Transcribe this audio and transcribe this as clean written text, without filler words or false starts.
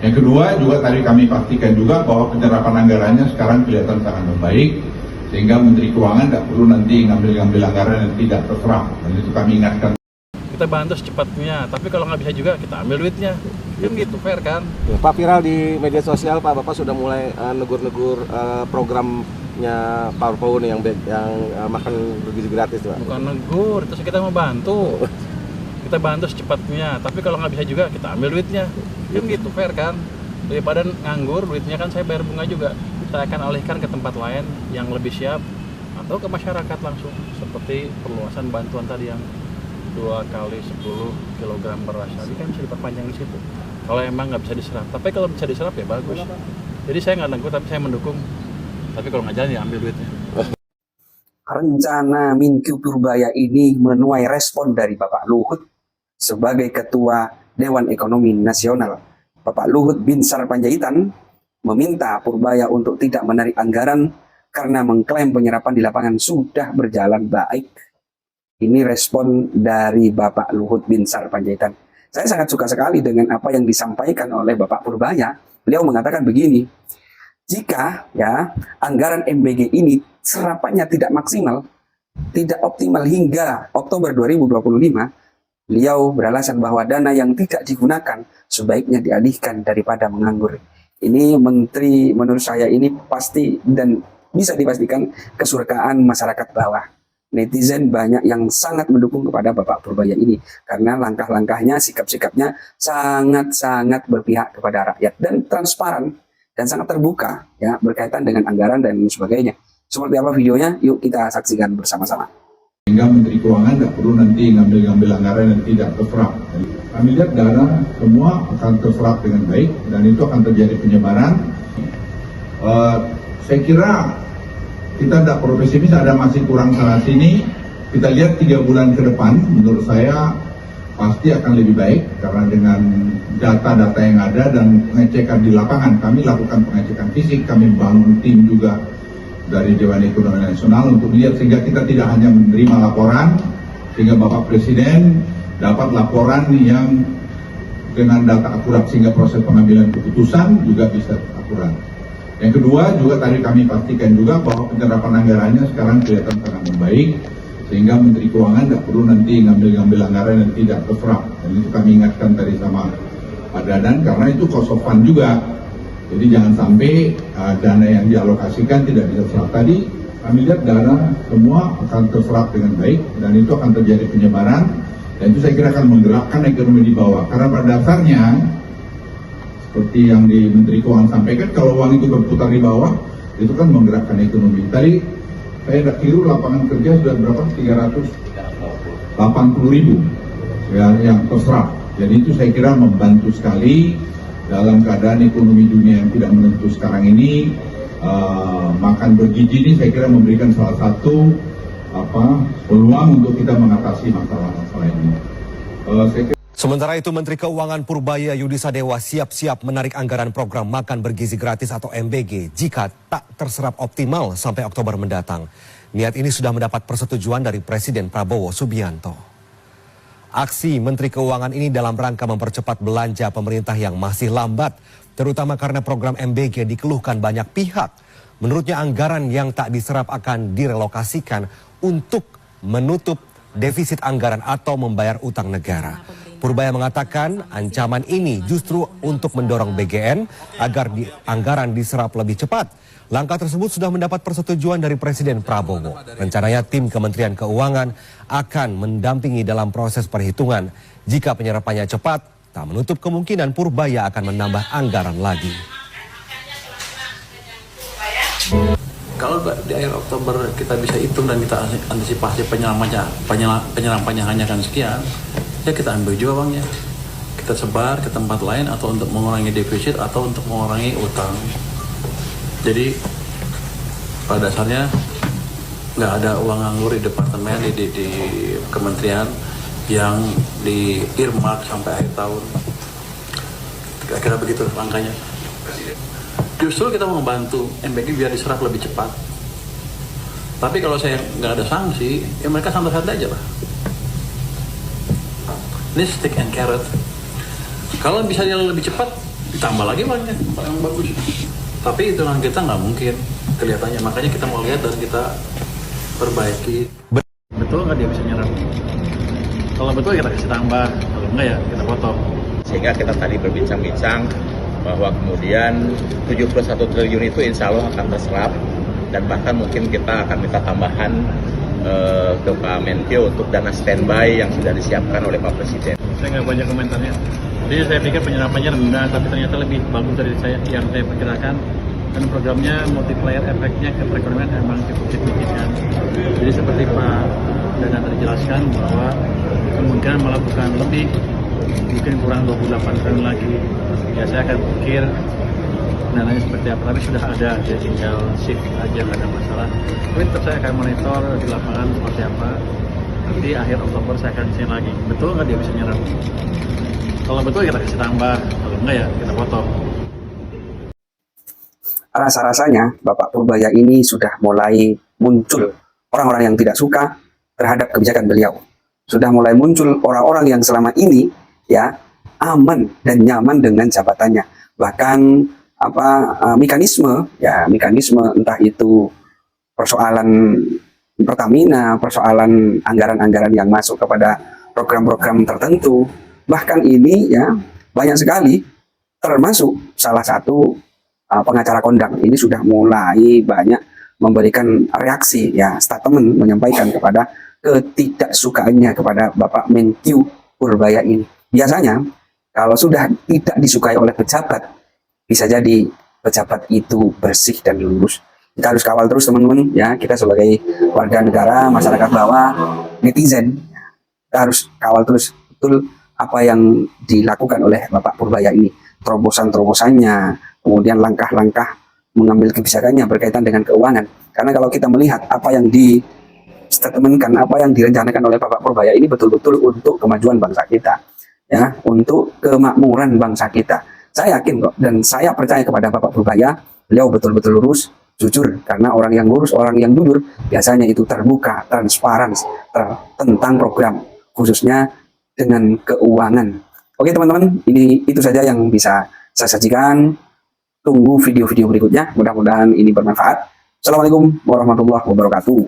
Yang kedua juga tadi kami pastikan juga bahwa penyerapan anggarannya sekarang kelihatan sangat membaik, sehingga Menteri Keuangan tidak perlu nanti ngambil anggaran yang tidak terserap. Dan itu kami ingatkan. Kita bantu secepatnya, tapi kalau nggak bisa juga kita ambil duitnya. Kan gitu, fair kan? Pak, viral di media sosial Pak, Bapak sudah mulai negur-negur programnya Pak Prabowo nih yang makan bergizi gratis Pak. Bukan negur, terus kita mau bantu. Kita bantu secepatnya, tapi kalau nggak bisa juga kita ambil duitnya. Kan gitu, fair kan? Daripada nganggur, duitnya kan saya bayar bunga juga. Kita akan alihkan ke tempat lain yang lebih siap atau ke masyarakat langsung, seperti perluasan bantuan tadi yang 2 kali 10 kg beras tadi kan bisa diperpanjang di situ. Kalau emang nggak bisa diserap, tapi kalau bisa diserap ya bagus. Jadi saya nggak negur, tapi saya mendukung. Tapi kalau nggak jalan ya ambil duitnya. Rencana Menkyu Purbaya ini menuai respon dari Bapak Luhut sebagai Ketua Dewan Ekonomi Nasional. Bapak Luhut Binsar Panjaitan meminta Purbaya untuk tidak menarik anggaran karena mengklaim penyerapan di lapangan sudah berjalan baik. Ini respon dari Bapak Luhut Binsar Panjaitan. Saya sangat suka sekali dengan apa yang disampaikan oleh Bapak Purbaya. Beliau mengatakan begini, jika ya anggaran MBG ini serapannya tidak maksimal, tidak optimal hingga Oktober 2025, beliau beralasan bahwa dana yang tidak digunakan sebaiknya dialihkan daripada menganggur. Ini menteri menurut saya ini pasti dan bisa dipastikan kesurkaan masyarakat bawah. Netizen banyak yang sangat mendukung kepada Bapak Purbaya ini karena langkah-langkahnya, sikap-sikapnya sangat-sangat berpihak kepada rakyat dan transparan dan sangat terbuka ya berkaitan dengan anggaran dan sebagainya. Seperti apa videonya? Yuk kita saksikan bersama-sama. Sehingga Menteri Keuangan tidak perlu nanti ngambil anggaran yang tidak terserap. Kami lihat dana semua akan terserap dengan baik dan itu akan terjadi penyebaran. Saya kira kita tidak perlu pesimis, ada masih kurang sana sini. Kita lihat 3 bulan ke depan, menurut saya pasti akan lebih baik karena dengan data-data yang ada dan pengecekan di lapangan. Kami lakukan pengecekan fisik, kami bangun tim juga dari Dewan Ekonomi Nasional untuk lihat sehingga kita tidak hanya menerima laporan, sehingga Bapak Presiden dapat laporan yang dengan data akurat sehingga proses pengambilan keputusan juga bisa akurat. Yang kedua juga tadi kami pastikan juga bahwa penyerapan anggarannya sekarang kelihatan sangat membaik, sehingga Menteri Keuangan tidak perlu nanti ngambil anggaran yang tidak terserap. Dan itu kami ingatkan tadi sama Pak Dadan karena itu cost of fund juga. Jadi jangan sampai dana yang dialokasikan tidak bisa terserap. Tadi kami lihat dana semua akan terserap dengan baik dan itu akan terjadi penyebaran dan itu saya kira akan menggerakkan ekonomi di bawah. Karena pada dasarnya seperti yang di Menteri Keuangan sampaikan, kalau uang itu berputar di bawah itu kan menggerakkan ekonomi. Tadi saya tidak keliru lapangan kerja sudah berapa? 380.000 ya, yang terserap. Jadi itu saya kira membantu sekali dalam keadaan ekonomi dunia yang tidak menentu sekarang ini. Makan bergizi ini saya kira memberikan salah satu peluang untuk kita mengatasi masalah-masalah ini. Sementara itu, Menteri Keuangan Purbaya Yudi Sadewa siap-siap menarik anggaran program makan bergizi gratis atau MBG jika tak terserap optimal sampai Oktober mendatang. Niat ini sudah mendapat persetujuan dari Presiden Prabowo Subianto. Aksi Menteri Keuangan ini dalam rangka mempercepat belanja pemerintah yang masih lambat, terutama karena program MBG dikeluhkan banyak pihak. Menurutnya anggaran yang tak diserap akan direlokasikan untuk menutup defisit anggaran atau membayar utang negara. Purbaya mengatakan ancaman ini justru untuk mendorong BGN agar anggaran diserap lebih cepat. Langkah tersebut sudah mendapat persetujuan dari Presiden Prabowo. Rencananya tim Kementerian Keuangan akan mendampingi dalam proses perhitungan. Jika penyerapannya cepat, tak menutup kemungkinan Purbaya akan menambah anggaran lagi. Kalau di akhir Oktober kita bisa hitung dan kita antisipasi penyerapannya hanya akan sekian, ya kita ambil juga uangnya. Kita sebar ke tempat lain atau untuk mengurangi defisit atau untuk mengurangi utang. Jadi pada dasarnya nggak ada uang nganggur di departemen, di kementerian yang di earmark sampai akhir tahun. Kira-kira begitu langkahnya. Justru kita mau membantu MBG biar diserap lebih cepat. Tapi kalau saya nggak ada sanksi, ya mereka santai-santai aja lah. Ini stick and carrot. Kalau bisa dia lebih cepat, ditambah lagi uangnya kalau yang bagus. Tapi hitungan kita nggak mungkin kelihatannya, makanya kita mau lihat dan kita perbaiki. Betul nggak dia bisa nyerap? Kalau betul kita kasih tambah, kalau enggak ya kita potong. Sehingga kita tadi berbincang-bincang bahwa kemudian 71 triliun itu insya Allah akan terserap, dan bahkan mungkin kita akan minta tambahan ke Pak Menkyu untuk dana standby yang sudah disiapkan oleh Pak Presiden. Saya nggak banyak komentarnya. Jadi saya pikir penyerapannya rendah, tapi ternyata lebih bagus dari yang saya perkirakan. Dan programnya multiplier efeknya ke perekonomian memang cukup signifikan. Jadi seperti Pak Dana tadi jelaskan bahwa kemungkinan melakukan lebih, mungkin kurang 28 triliun lagi. Ya saya akan pikir dananya seperti apa, tapi sudah ada, jadi tinggal shift aja, nggak ada masalah. Tapi tetap saya akan monitor di lapangan seperti apa. Nanti akhir Oktober saya akan share lagi. Betul nggak dia bisa nyerap? Kalau betul kita kasih tambah, kalau enggak ya kita potong. Rasa-rasanya Bapak Purbaya ini sudah mulai muncul orang-orang yang tidak suka terhadap kebijakan beliau. Sudah mulai muncul orang-orang yang selama ini ya aman dan nyaman dengan jabatannya. Bahkan mekanisme entah itu persoalan Pertamina, persoalan anggaran-anggaran yang masuk kepada program-program tertentu, bahkan ini ya banyak sekali, termasuk salah satu pengacara kondang ini sudah mulai banyak memberikan reaksi ya, statement menyampaikan kepada ketidaksukaannya kepada Bapak Menkyu Purbaya ini. Biasanya kalau sudah tidak disukai oleh pejabat, bisa jadi pejabat itu bersih dan lurus. Kita harus kawal terus teman-teman ya, kita sebagai warga negara, masyarakat bawah, netizen, kita harus kawal terus betul apa yang dilakukan oleh Bapak Purbaya ini, terobosan-terobosannya, kemudian langkah-langkah mengambil kebijakannya berkaitan dengan keuangan. Karena kalau kita melihat apa yang di-statementkan, apa yang direncanakan oleh Bapak Purbaya ini betul-betul untuk kemajuan bangsa kita, ya, untuk kemakmuran bangsa kita. Saya yakin kok, dan saya percaya kepada Bapak Purbaya, beliau betul-betul lurus, jujur, karena orang yang lurus, orang yang jujur biasanya itu terbuka, transparan tentang program, khususnya dengan keuangan. Oke teman-teman, itu saja yang bisa saya sajikan. Tunggu video-video berikutnya, mudah-mudahan ini bermanfaat. Assalamualaikum warahmatullahi wabarakatuh.